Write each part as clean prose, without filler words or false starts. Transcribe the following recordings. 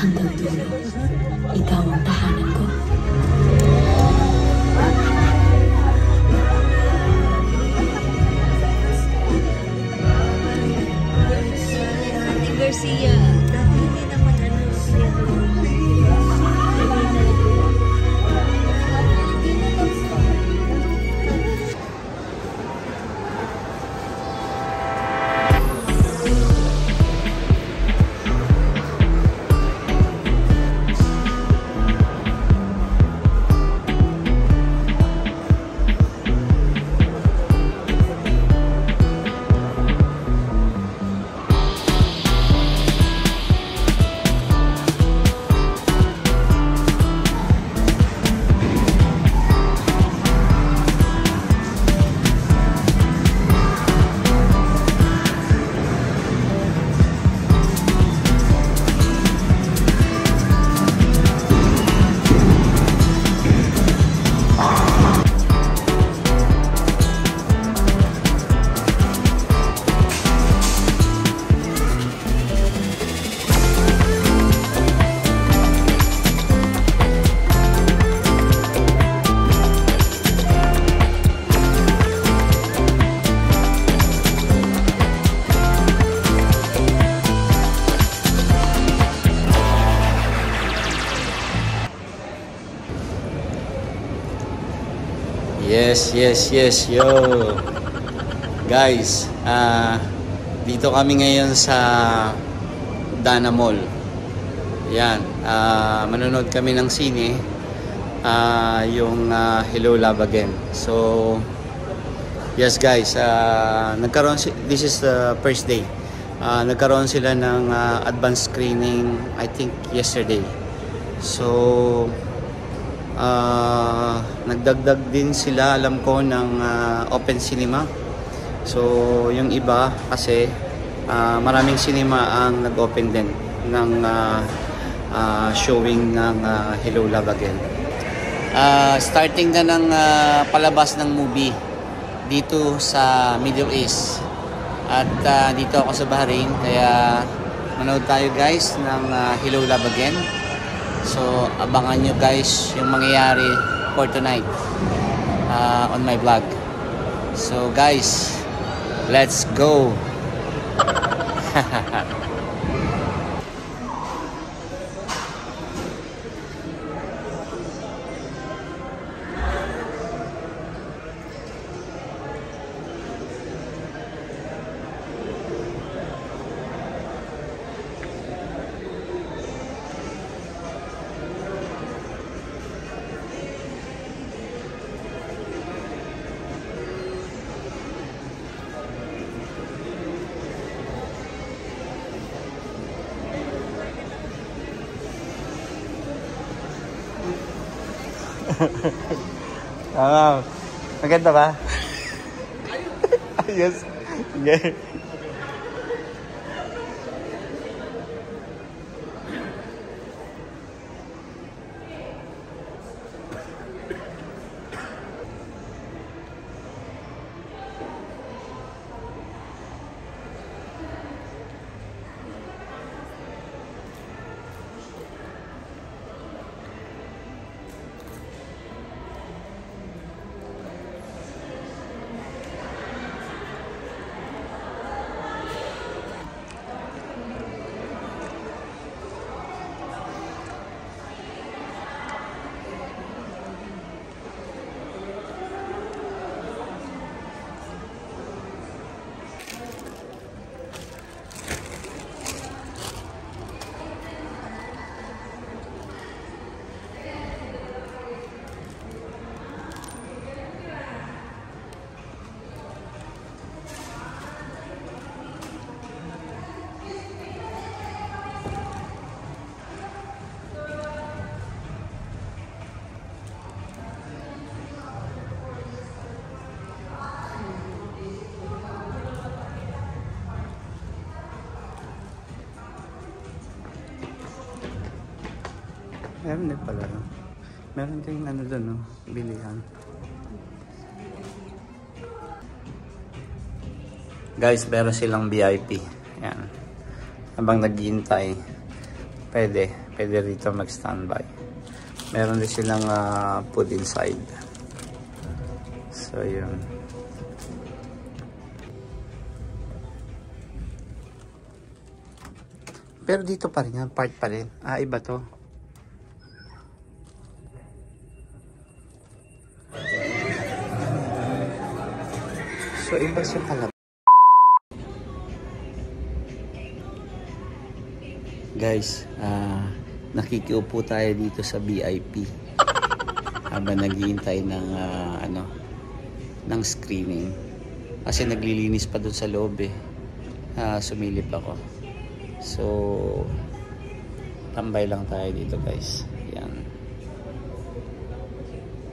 Hanggang dulo, ikaw ang tahanan ko. Garcia, dati hindi naman siya. Yes, yo guys, dito kami ngayon sa Dana Mall. Yan, manonood kami ng sine, yung Hello Love Again. So yes guys, this is the first day. Nagkaroon sila ng advanced screening, I think yesterday. So nagdagdag din sila, alam ko, ng open cinema. So yung iba kasi maraming cinema ang nag-open din ng showing ng Hello Love Again. Starting na ng palabas ng movie dito sa Middle East. At dito ako sa Bahrain, kaya manood tayo guys ng Hello Love Again. So abangan nyo guys yung mangyayari for tonight on my vlog. So guys, let's go. Maganda ba? Yes. Okay. Meron din pala, no? Meron din ano doon, no? Bilihan. Guys, meron silang VIP. Yan. Habang naghihintay, pwede rito mag-standby. Meron din silang food inside. So yun. Pero dito pa rin yan, part pa rin. Iba to. So iba siya pala. Guys, nakikiupo tayo dito sa VIP habang naghihintay ng ng screening. Kasi naglilinis pa dun sa loob eh. Sumilip ako. So tambay lang tayo dito, guys. Yan.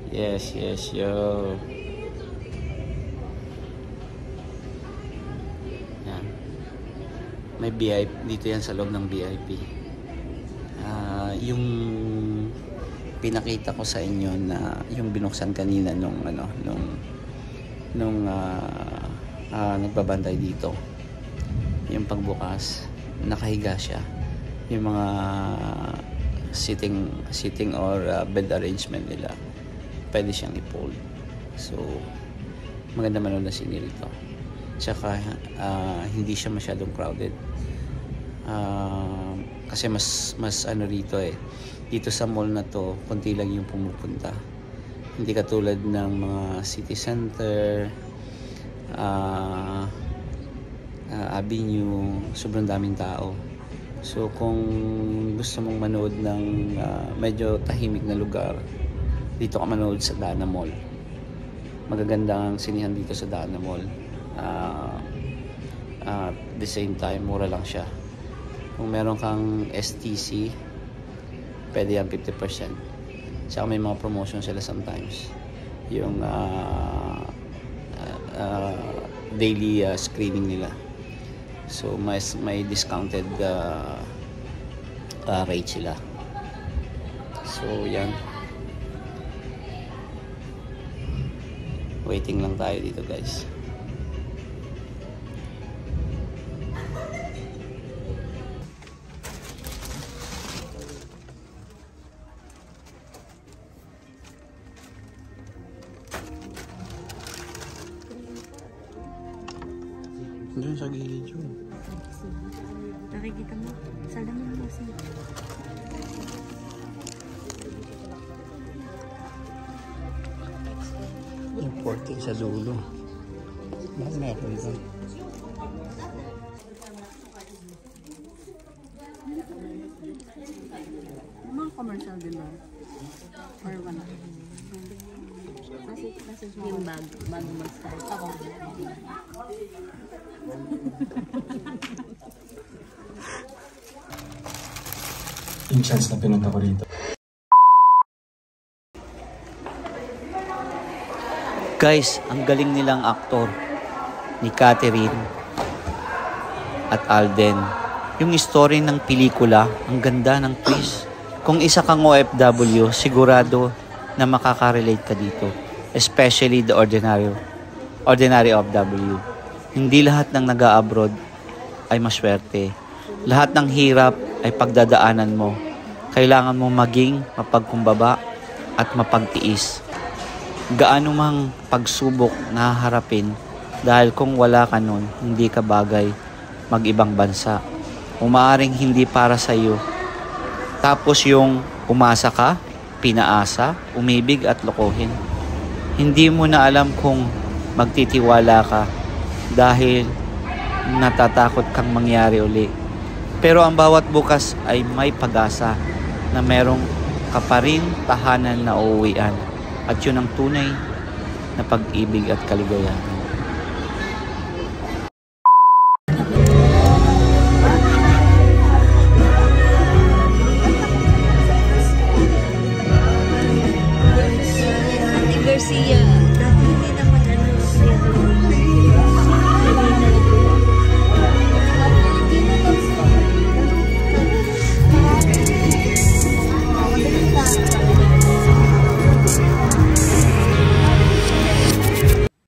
Yes, yo. Yan. May VIP dito yan sa loob ng VIP. Yung pinakita ko sa inyo na yung binuksan kanina nung nagbabantay dito. Yung pagbukas, nakahiga siya. Yung mga sitting or bed arrangement nila, pwede siyang i-fold. So maganda manood na sini rito. Tsaka hindi siya masyadong crowded. Kasi mas ano rito eh. Dito sa mall na to, konti lang yung pumupunta. Hindi katulad ng mga city center, Avenue, sobrang daming tao. So kung gusto mong manood ng medyo tahimik na lugar, dito ka manood sa Dana Mall. Magaganda ang sinihan dito sa Dana Mall. At the same time, mura lang siya. Kung meron kang STC, pwede yan 50%. Tsaka may mga promotion sila sometimes. Yung daily screening nila. So may discounted rate sila. So yan. Waiting lang tayo dito, guys. Doon sa gilid yun. Nakikita mo? Sa laman mo siya. Importing sa dulo. Bakit meron doon? Mga commercial din ba? Or wala? Yung bago mag-start. Ako. Yung chance na pinunta ko rito. Guys, ang galing nilang aktor ni Catherine at Alden. Yung story ng pelikula, ang ganda ng twist. Kung isa kang OFW, sigurado na makaka-relate ka dito. Especially the ordinary OFW. Hindi lahat ng nag-a-abroad ay maswerte. Lahat ng hirap ay pagdadaanan mo. Kailangan mo maging mapagkumbaba at mapagtiis. Gaano mang pagsubok na haharapin, dahil kung wala ka nun, hindi ka bagay mag-ibang bansa. Umaaring hindi para sa iyo. Tapos yung umasa ka, pinaasa, umibig at lokohin. Hindi mo na alam kung magtitiwala ka dahil natatakot kang mangyari uli. Pero ang bawat bukas ay may pag-asa na merong ka pa rin tahanan na uuwian. At yun ang tunay na pag-ibig at kaligayahan.